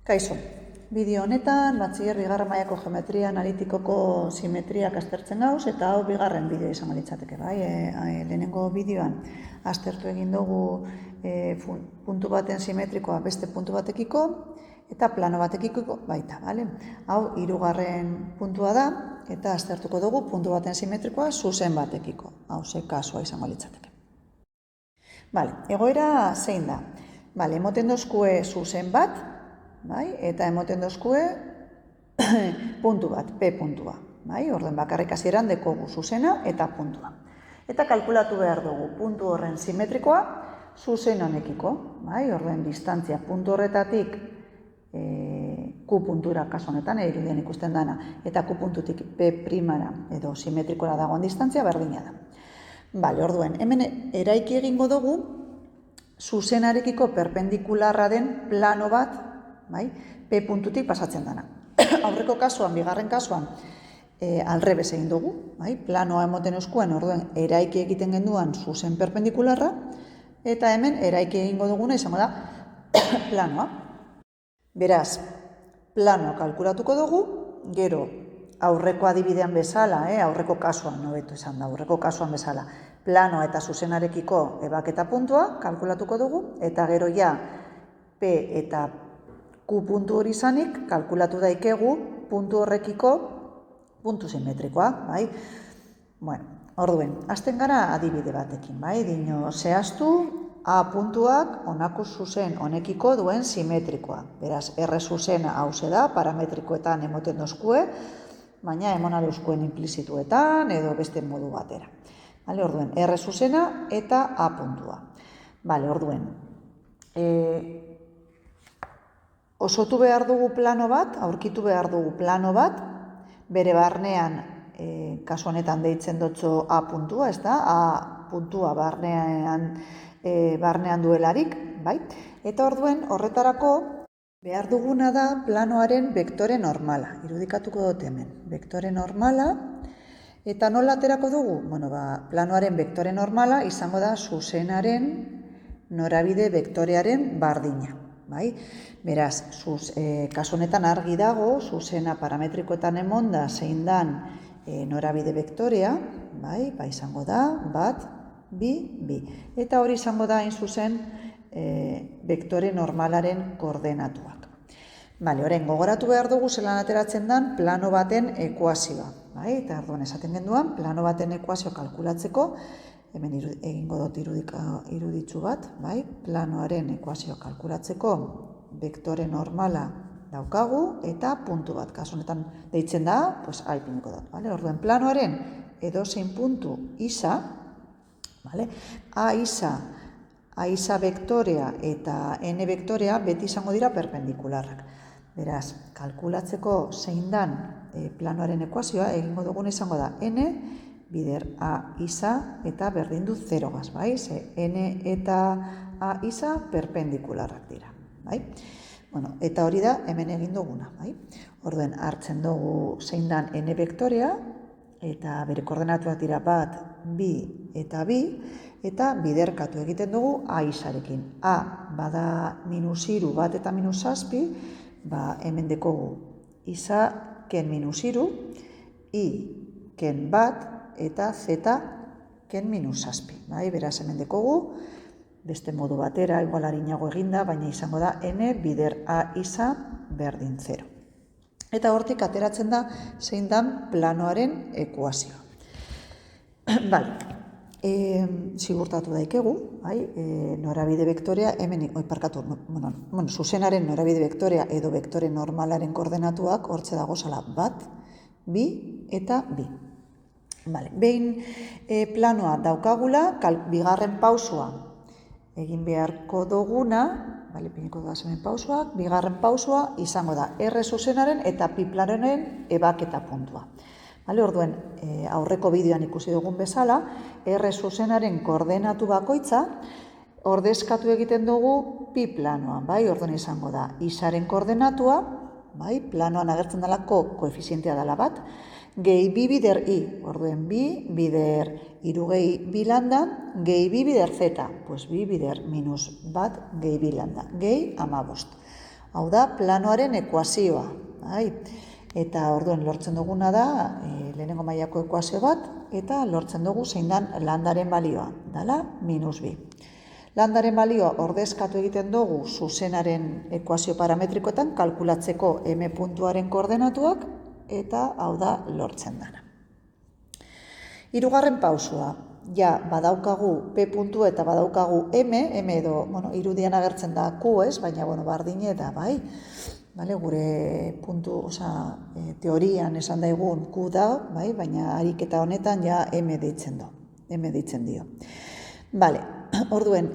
Kaixo, bideo honetan batxiler bigarren mailako geometria analitikoko simetriak aztertzen gauz, eta hau bigarren bideo izango litzateke, bai? Lehenengo bideoan aztertu egin dugu puntu baten simetrikoa beste puntu batekiko eta plano batekiko baita, bale? Hau hirugarren puntua da eta aztertuko dugu puntu baten simetrikoa zuzen batekiko. Hau ze kasua izango litzateke. Bale, egoera zein da? Bale, emoten dozkue zuzen bat, bai? Eta emoten dozkue puntu bat, P puntua. Bai? Orden bakarrik hasieran dekogu zuzena eta puntua. Eta kalkulatu behar dugu puntu horren simetrikoa zuzen honekiko. Bai? Orden distantzia puntu horretatik Q puntura kasu honetan, irudien ikusten dana, eta Q puntutik P primara edo simetrikora dagoen distantzia berdina da. Bale, orduen, hemen eraiki egingo dugu zuzenarekiko perpendikularra den plano bat, bai? P puntutik pasatzen dana. Aurreko kasuan, bigarren kasuan, alrebes egin dugu, bai? Planoa emoten euskuen, orduen, eraiki egiten genduan zuzen perpendikularra, eta hemen eraiki egingo duguna izango da planoa. Beraz, planoa kalkulatuko dugu, gero aurreko adibidean bezala, aurreko kasuan, nobeto esan da, aurreko kasuan bezala, planoa eta zuzenarekiko ebaketa puntua kalkulatuko dugu, eta gero ja P eta Q puntu hori izanik kalkulatu daikegu puntu horrekiko puntu simetrikoa, bai? Bueno, orduen, hasten gara adibide batekin, bai? Dino, zehaztu A puntuak honako zuzen honekiko duen simetrikoa. Beraz, R zuzena hauze da, parametrikoetan emoten dozkue, baina emona dozkuen implizituetan edo beste modu batera. Bale, orduen, R zuzena eta A puntua. Bale, orduen, osotu behar dugu plano bat, aurkitu behar dugu plano bat, bere barnean, kasu honetan deitzen dotzo A puntua, ez da? A puntua barnean duelarik, bai? Eta orduen, horretarako, behar duguna da planoaren vektore normala. Irudikatuko dut hemen. Vektore normala, eta nola aterako dugu? Bueno, planoaren vektore normala izango da zuzenaren norabide vektorearen bardina. Bai? Beraz, kasu honetan argi dago, zuzena parametrikoetan emonda zein dan norabide vektorea, bai? Izango da, bat, bi. Eta hori izango da, hain zuzen, vektore normalaren koordenatuak. Bale, orain, gogoratu behar dugu zelan ateratzen dan plano baten ekuazioa. Bai? Eta orduan esaten genduan, plano baten ekuazio kalkulatzeko, hemen egingo dut iruditzu bat, bai? Planoaren ekuazioa kalkulatzeko vektore normala daukagu eta puntu bat. Kasu honetan deitzen da, pues A ipiniko dut. Bale? Orduan, planoaren edozein puntu isa, vale? A isa vektorea eta N vektorea beti izango dira perpendikularrak. Beraz, kalkulatzeko zein dan planoaren ekuazioa egingo dugun izango da N bider A isa eta berdin du 0gaz, bai? Ze N eta A isa perpendikularrak dira, bai? Bueno, eta hori da hemen egin duguna, bai? Orduen, hartzen dugu zein dan N vektorea, eta bere koordenatuak dira bat, bi eta bi, eta biderkatu egiten dugu A isarekin. A bada -3 bat eta -7, hemen dekogu isa ken -3, I ken bat eta Z ken -7. Bai? Beraz hemen dekogu, beste modu batera, igual arinago eginda, baina izango da N bider A isa berdin 0. Eta hortik ateratzen da zein dan planoaren ekuazioa. Bale, zigurtatu daikegu, bai? Norabide vektorea, hemen, zuzenaren norabide vektorea edo vektore normalaren koordenatuak hortze dago zala bat, bi eta bi. Bale, behin planoa daukagula, bigarren pausua egin beharko duguna, bale, piniko da hemen pausuak, bigarren pausua izango da R zuzenaren eta pi planoaren ebaketa puntua. Bale, orduen, aurreko bideoan ikusi dugun bezala, R zuzenaren koordenatu bakoitza ordezkatu egiten dugu pi planoan, bai? Orduen izango da isaren koordenatua, bai? Planoan agertzen dalako koefizientea dela bat, gehi bi bider I, orduen bi bider iru gehi bi landa, gehi bi bider Z, pues bi bider minus bat gehi bi landa, gehi 15. Hau da, planoaren ekuazioa. Bai? Eta orduan lortzen duguna da, lehenengo mailako ekuazio bat, eta lortzen dugu zein dan landaren balioa, dala -b. Landaren balioa ordezkatu egiten dugu zuzenaren ekuazio parametrikoetan kalkulatzeko m puntuaren koordenatuak, eta hau da lortzen dana. Hirugarren pausua, ja badaukagu p puntua eta badaukagu m edo, irudian agertzen da q, baina, bardine da, bai? Gure puntu, teorian esan daigun q da, bai? Baina ariketa honetan ja m deitzen dio. Orduen,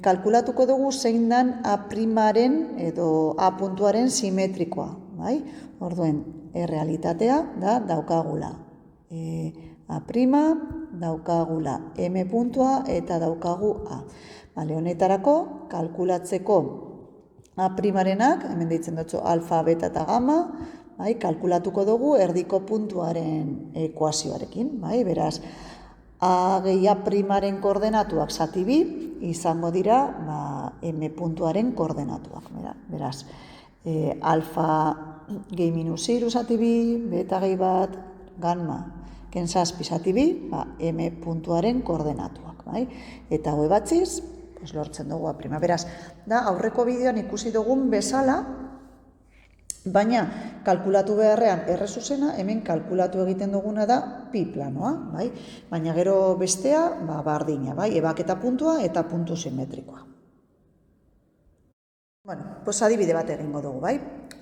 kalkulatuko dugu zein dan A'-aren edo A puntuaren simetrikoa, bai? Orduen, errealitatea da daukagula A', daukagula M puntua eta daukagu A. Honetarako, kalkulatzeko A'-arenak, hemen deitzen dutzu alfa, beta eta gamma, kalkulatuko dugu erdiko puntuaren ekuazioarekin. Beraz, A gehi A'-aren koordenatuak zati bi, izango dira M puntuaren koordenatuak. Beraz, alfa gehi minus iru zati bi, beta gehi bat, gamma ken zazpi zati bi, M puntuaren koordenatuak. Eta hau ebatziz, lortzen dugu A'. Beraz, da aurreko bideoan ikusi dugun bezala, baina kalkulatu beharrean errezuzena, hemen kalkulatu egiten duguna da pi planoa, baina gero bestea bardina, ebaketa puntua eta puntu simetrikoa. Adibide bat egingo dugu,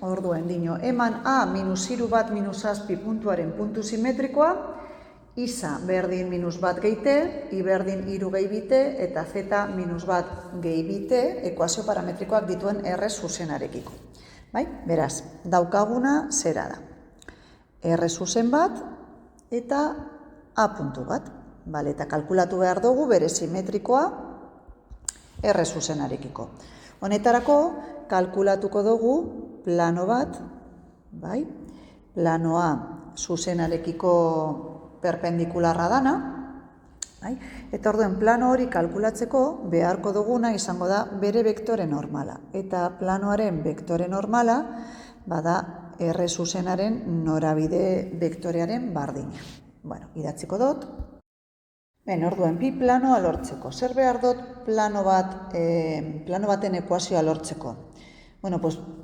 Orduen dino, eman A minus iru bat minus zazpi puntuaren puntu simetrikoa, isa berdin minus bat gehi I berdin iru gehi bite, eta zeta minus bat gehi bite, ekuazio parametrikoak dituen R zuzenarekiko. Beraz, daukaguna zera da. R zuzen bat eta A puntu bat. Eta kalkulatu behar dugu bere simetrikoa R zuzenarekiko. Honetarako, kalkulatuko dugu plano bat, planoa zuzenarekiko perpendikularra dana, eta orduen plano hori kalkulatzeko beharko duguna izango da bere bektore normala. Eta planoaren bektore normala bada R zuzenaren norabide bektorearen bardina. Idatziko dut. Orduen pi planoa lortzeko. Zer behar dut plano baten ekuazioa lortzeko?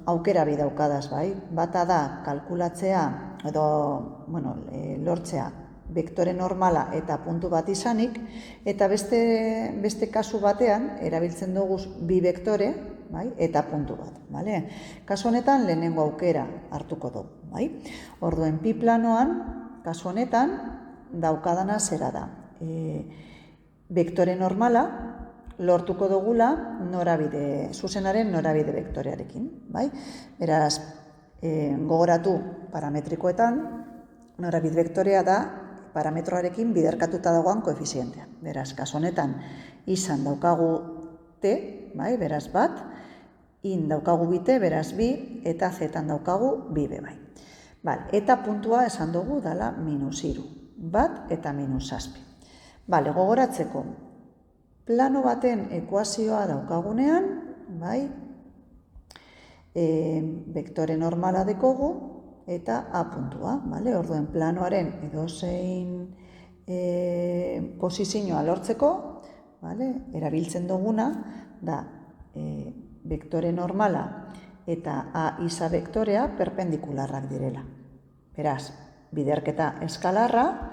Aukera bi daukadaz, Bata da kalkulatzea edo lortzea bektore normala eta puntu bat izanik, eta beste kasu batean erabiltzen dugu bi bektore eta puntu bat. Kasu honetan lehenengo aukera hartuko dugu. Orduen pi planoan, kasu honetan, daukadana zera da. Bektore normala lortuko dugula zuzenaren norabide bektorearekin. Beraz, gogoratu parametrikoetan, norabide bektorea da parametroarekin biderkatuta dagoan koefizientea. Beraz, kasu honetan, izan daukagu t, beraz bat, in daukagu bite, beraz bi, eta zetan daukagu bi be. Eta puntua esan dugu dala minus iru, bat eta minus zazpi. Gogoratzeko, plano baten ekuazioa daukagunean, bektore normala dekogu, eta A puntua. Orduen planoaren edozein posizioa lortzeko, erabiltzen duguna da bektore normala eta A isa bektorea perpendikularrak direla. Beraz, biderketa eskalarra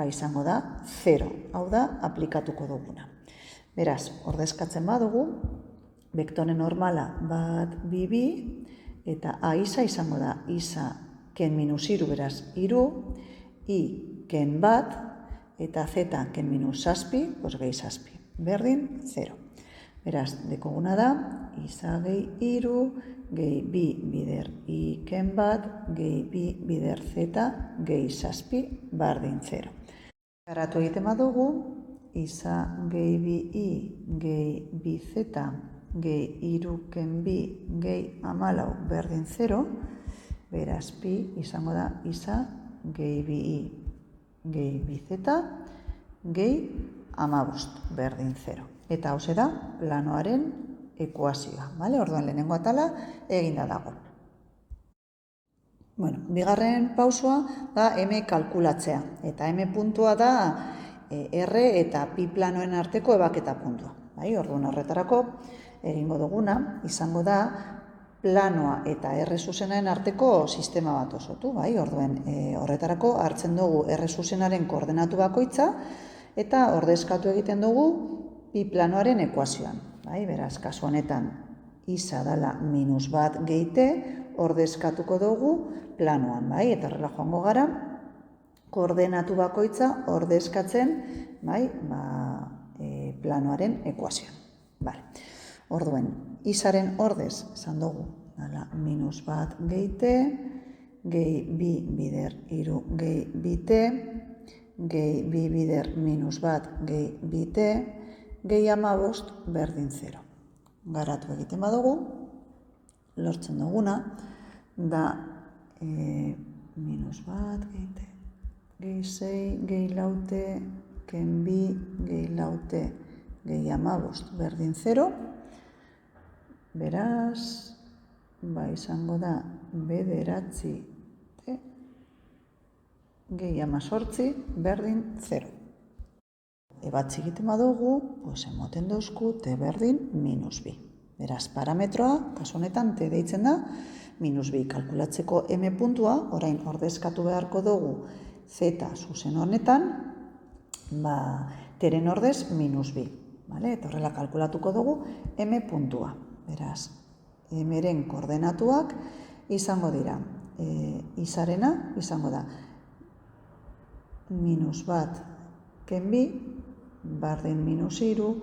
izango da 0. Hau da, aplikatuko duguna. Beraz, ordezkatzen badugu, bektore normala bat bi, eta A isa izango da isa ken minus iru, beraz, iru, I ken bat, eta zeta ken minus zazpi, gehi zazpi. Berdin, 0. Beraz, dekoguna da, isa gehi iru, gehi bi bider I ken bat, gehi bi bider zeta, gehi zazpi, berdin, 0. Garatu egiten badugu, isa gehi bi I, gehi bi zeta, gehi iru ken bi, gehi amalau, berdin 0, beraz, pi izango da isa gehi bi I, gehi bi zeta, gehi amabost, berdin 0. Eta hau da planoaren ekuazioa. Orduan lehenengo atala eginda dago. Bigarren pausua da M kalkulatzea. Eta M puntua da R eta pi planoen arteko ebaketa puntua. Orduan horretarako egingo duguna izango da planoa eta R zuzenaren arteko sistema bat osotu. Orduan horretarako hartzen dugu R zuzenaren koordenatu bakoitza eta ordezkatu egiten dugu pi planoaren ekuazioan. Beraz, kasu honetan isa dala -1 gehite ordezkatuko dugu planoan. Eta horrela joango gara koordenatu bakoitza ordezkatzen planoaren ekuazioan. Orduan, isaren ordez esan dugu dala -1 gehite, gehi 2 bider 3 gehi 2t, gehi 2 bider -1 gehi 2t, gehi 15 berdin 0. Garatu egiten badugu, lortzen duguna da -1 gehite, gehi 6 gehi 4t, ken 2 gehi 4t, gehi 15 berdin 0. Beraz, izango da bederatzi gehi 18 berdin 0. Ebatzi egiten badugu, emoten dauzku t berdin -2. Beraz, parametroa, kasu honetan t deitzen da, -2. Kalkulatzeko M puntua, orain ordezkatu beharko dugu z zuzen honetan, teren ordez -2. Eta horrela kalkulatuko dugu M puntua. Beraz, M-ren koordenatuak izango dira, isarena izango da -1 ken 2 berdin -3,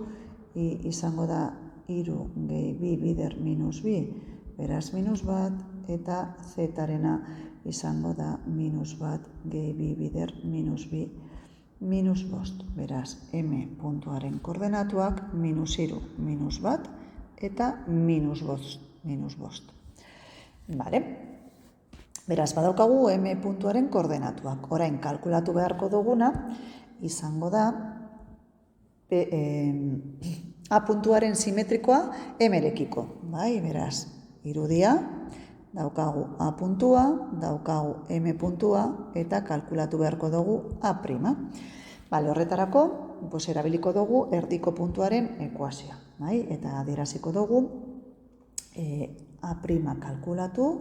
izango da 3 gehi 2 bider -2, beraz -1, eta z-arena izango da -1 gehi 2 bider -2, -5. Beraz, M puntuaren koordenatuak -3, -1 eta -5. Beraz, badaukagu M puntuaren koordenatuak. Orain, kalkulatu beharko duguna izango da A puntuaren simetrikoa M-rekiko. Beraz, irudia, daukagu A puntua, daukagu M puntua, eta kalkulatu beharko dugu A'. Horretarako, erabiliko dugu erdiko puntuaren ekuazioa. Eta adieraziko dugu A' kalkulatu,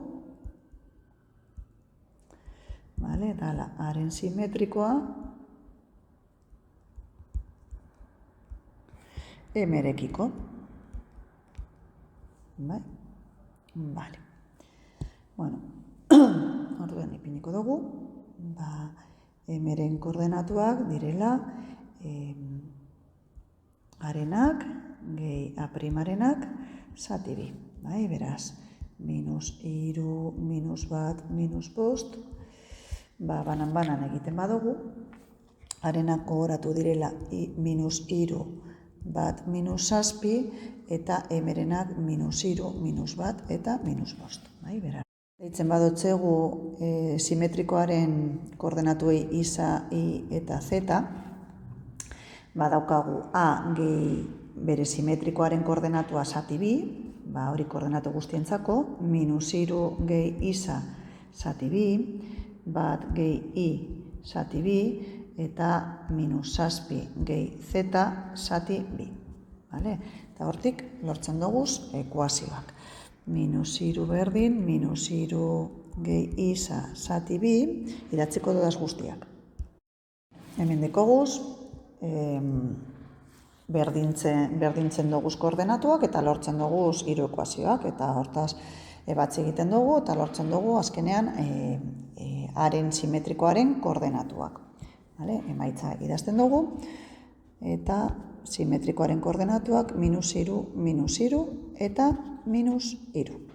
eta Aren simetrikoa M-rekiko. Orduan ipiniko dugu, M-ren koordenatuak direla arenak gehi A'-arenak zati 2. Beraz, -3, -1, -5, banan egiten badugu, arenak gogoratu direla -3, -7, eta M-renak -3, -1, eta -5. Beraz, deitzen badotzegu simetrikoaren koordenatuei isa, i eta z, badaukagu A gehi bere simetrikoaren koordenatua zati 2, hori koordenatu guztientzako, -3 gehi isa zati 2, 1 gehi i zati 2, eta -7 gehi z zati 2. Eta hortik lortzen duguz ekuazioak. -3 berdin, -3 gehi isa zati 2, idatziko dudaz guztiak. Hemen dekoguz, berdintzen duguz koordenatuak eta lortzen duguz hiru ekuazioak, eta hortaz ebatzi egiten dugu eta lortzen dugu azkenean haren simetrikoaren koordenatuak. Emaitza idazten dugu, eta simetrikoaren koordenatuak -3, -3 eta -3.